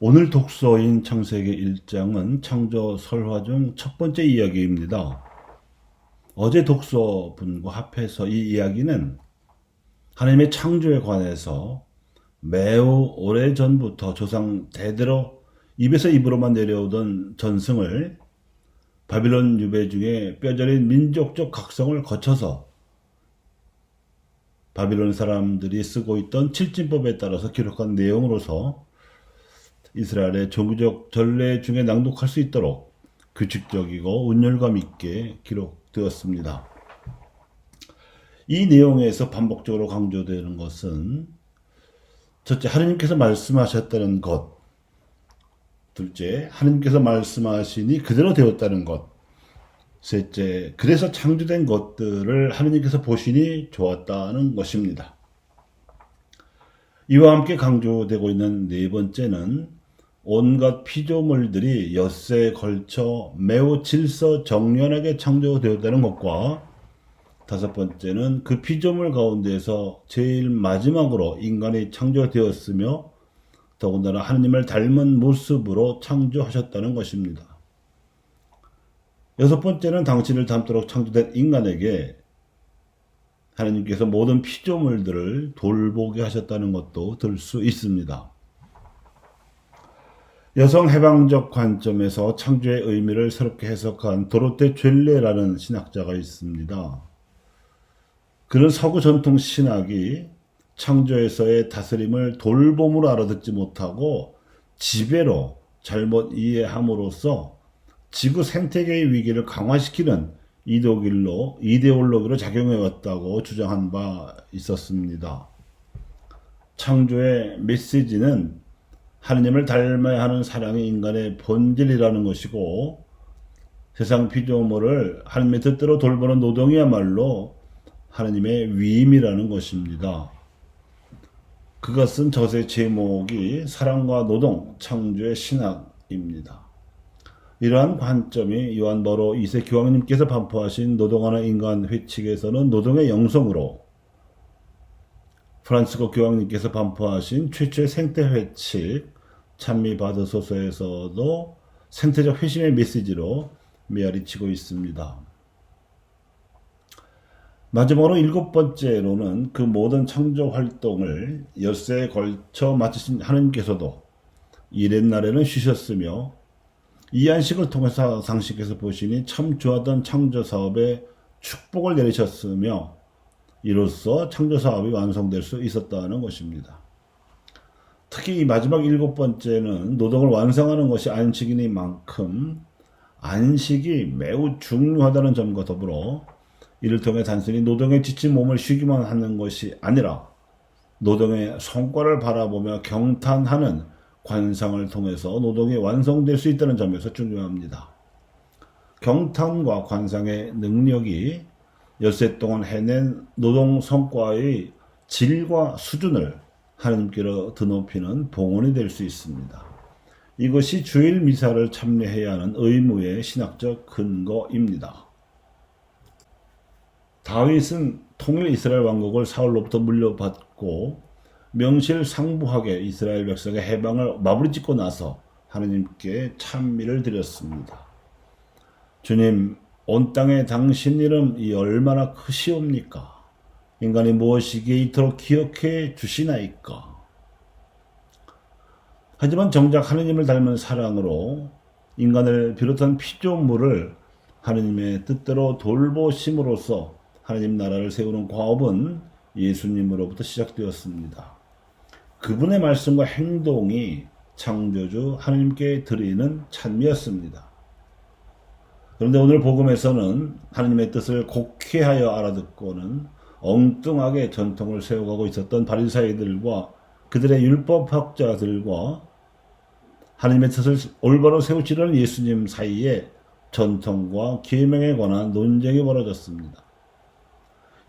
오늘 독서인 창세기 1장은 창조 설화 중 첫 번째 이야기입니다. 어제 독서분과 합해서 이 이야기는 하나님의 창조에 관해서 매우 오래전부터 조상 대대로 입에서 입으로만 내려오던 전승을 바빌론 유배 중에 뼈저린 민족적 각성을 거쳐서 바빌론 사람들이 쓰고 있던 칠진법에 따라서 기록한 내용으로서 이스라엘의 종교적 전례 중에 낭독할 수 있도록 규칙적이고 운율감 있게 기록되었습니다. 이 내용에서 반복적으로 강조되는 것은 첫째, 하느님께서 말씀하셨다는 것. 둘째, 하느님께서 말씀하시니 그대로 되었다는 것. 셋째, 그래서 창조된 것들을 하느님께서 보시니 좋았다는 것입니다. 이와 함께 강조되고 있는 네 번째는 온갖 피조물들이 엿새에 걸쳐 매우 질서정연하게 창조되었다는 것과 다섯 번째는 그 피조물 가운데서 제일 마지막으로 인간이 창조되었으며 더군다나 하느님을 닮은 모습으로 창조하셨다는 것입니다. 여섯 번째는 당신을 닮도록 창조된 인간에게 하느님께서 모든 피조물들을 돌보게 하셨다는 것도 들 수 있습니다. 여성 해방적 관점에서 창조의 의미를 새롭게 해석한 도로테 죘레라는 신학자가 있습니다. 그는 서구 전통 신학이 창조에서의 다스림을 돌봄으로 알아듣지 못하고 지배로 잘못 이해함으로써 지구 생태계의 위기를 강화시키는 이데올로기로 작용해왔다고 주장한 바 있었습니다. 창조의 메시지는 하느님을 닮아야 하는 사랑이 인간의 본질이라는 것이고 세상 피조물을 하느님의 뜻대로 돌보는 노동이야말로 하느님의 위임이라는 것입니다. 그것은 저서의 제목이 사랑과 노동, 창조의 신학입니다. 이러한 관점이 요한 버로 2세 교황님께서 반포하신 노동하는 인간 회칙에서는 노동의 영성으로, 프란시스코 교황님께서 반포하신 최초의 생태 회칙 찬미 받으소서에서도 생태적 회심의 메시지로 메아리치고 있습니다. 마지막으로 일곱 번째로는 그 모든 창조 활동을 엿새에 걸쳐 마치신 하느님께서도 이렛날에는 쉬셨으며 이 안식을 통해서 당신께서 보시니 참 좋았던 창조 사업에 축복을 내리셨으며 이로써 창조 사업이 완성될 수 있었다는 것입니다. 특히 이 마지막 일곱 번째는 노동을 완성하는 것이 안식이니만큼 안식이 매우 중요하다는 점과 더불어 이를 통해 단순히 노동에 지친 몸을 쉬기만 하는 것이 아니라 노동의 성과를 바라보며 경탄하는 관상을 통해서 노동이 완성될 수 있다는 점에서 중요합니다. 경탄과 관상의 능력이 엿새 동안 해낸 노동 성과의 질과 수준을 하느님께로 드높이는 봉헌이 될 수 있습니다. 이것이 주일 미사를 참여해야 하는 의무의 신학적 근거입니다. 다윗은 통일 이스라엘 왕국을 사울로부터 물려받고 명실상부하게 이스라엘 백성의 해방을 마무리 짓고 나서 하느님께 찬미를 드렸습니다. 주님, 온 땅에 당신 이름이 얼마나 크시옵니까? 인간이 무엇이기에 이토록 기억해 주시나이까? 하지만 정작 하느님을 닮은 사랑으로 인간을 비롯한 피조물을 하느님의 뜻대로 돌보심으로써 하느님 나라를 세우는 과업은 예수님으로부터 시작되었습니다. 그분의 말씀과 행동이 창조주 하느님께 드리는 찬미였습니다. 그런데 오늘 복음에서는 하느님의 뜻을 곡해하여 알아듣고는 엉뚱하게 전통을 세워가고 있었던 바리사이들과 그들의 율법학자들과 하느님의 뜻을 올바로 세우시려는 예수님 사이에 전통과 계명에 관한 논쟁이 벌어졌습니다.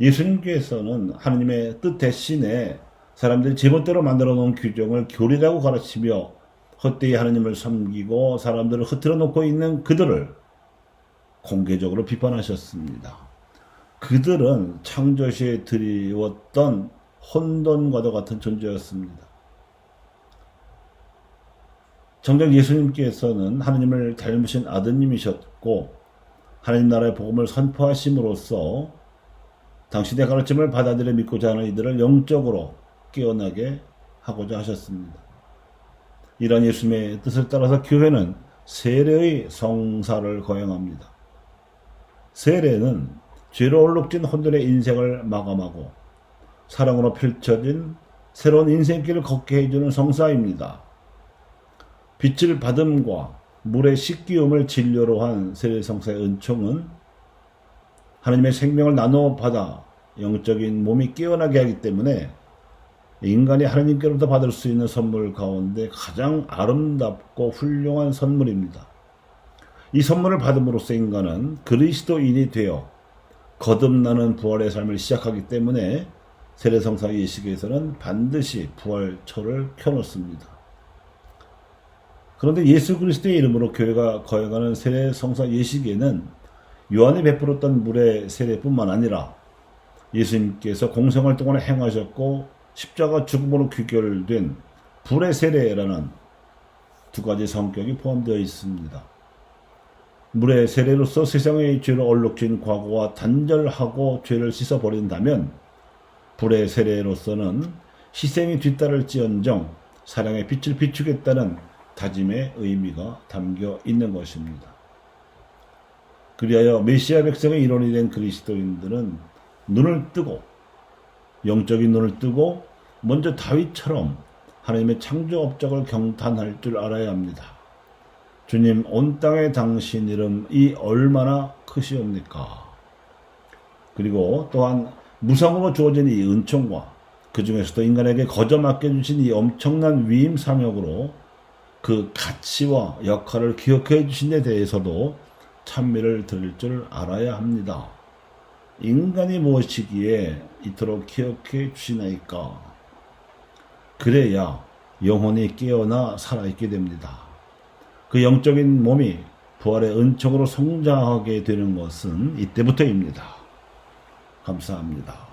예수님께서는 하느님의 뜻 대신에 사람들이 제멋대로 만들어 놓은 규정을 교리라고 가르치며 헛되이 하느님을 섬기고 사람들을 흐트러 놓고 있는 그들을 공개적으로 비판하셨습니다. 그들은 창조시에 드리웠던 혼돈과도 같은 존재였습니다. 정작 예수님께서는 하느님을 닮으신 아드님이셨고 하나님 나라의 복음을 선포하심으로써 당신의 가르침을 받아들여 믿고자 하는 이들을 영적으로 깨어나게 하고자 하셨습니다. 이러한 예수님의 뜻을 따라서 교회는 세례의 성사를 거행합니다. 세례는 죄로 얼룩진 혼돈의 인생을 마감하고 사랑으로 펼쳐진 새로운 인생길을 걷게 해주는 성사입니다. 빛을 받음과 물의 씻기움을 진료로 한 세례성사의 은총은 하나님의 생명을 나눠 받아 영적인 몸이 깨어나게 하기 때문에 인간이 하나님께로부터 받을 수 있는 선물 가운데 가장 아름답고 훌륭한 선물입니다. 이 선물을 받음으로써 인간은 그리스도인이 되어 거듭나는 부활의 삶을 시작하기 때문에 세례성사 예식에서는 반드시 부활초를 켜놓습니다. 그런데 예수 그리스도의 이름으로 교회가 거행하는 세례성사 예식에는 요한이 베풀었던 물의 세례뿐만 아니라 예수님께서 공생활동안에 행하셨고 십자가 죽음으로 귀결된 불의 세례라는 두 가지 성격이 포함되어 있습니다. 물의 세례로서 세상의 죄로 얼룩진 과거와 단절하고 죄를 씻어버린다면 불의 세례로서는 희생이 뒤따를지언정 사랑의 빛을 비추겠다는 다짐의 의미가 담겨 있는 것입니다. 그리하여 메시아 백성의 일원이 된 그리스도인들은 눈을 뜨고 영적인 눈을 뜨고 먼저 다윗처럼 하나님의 창조 업적을 경탄할 줄 알아야 합니다. 주님, 온 땅에 당신 이름이 얼마나 크시옵니까? 그리고 또한 무상으로 주어진 이 은총과 그 중에서도 인간에게 거저 맡겨주신 이 엄청난 위임 사명으로 그 가치와 역할을 기억해 주신 데 대해서도 찬미를 드릴 줄 알아야 합니다. 인간이 무엇이기에 이토록 기억해 주시나이까? 그래야 영혼이 깨어나 살아있게 됩니다. 그 영적인 몸이 부활의 은총으로 성장하게 되는 것은 이때부터입니다. 감사합니다.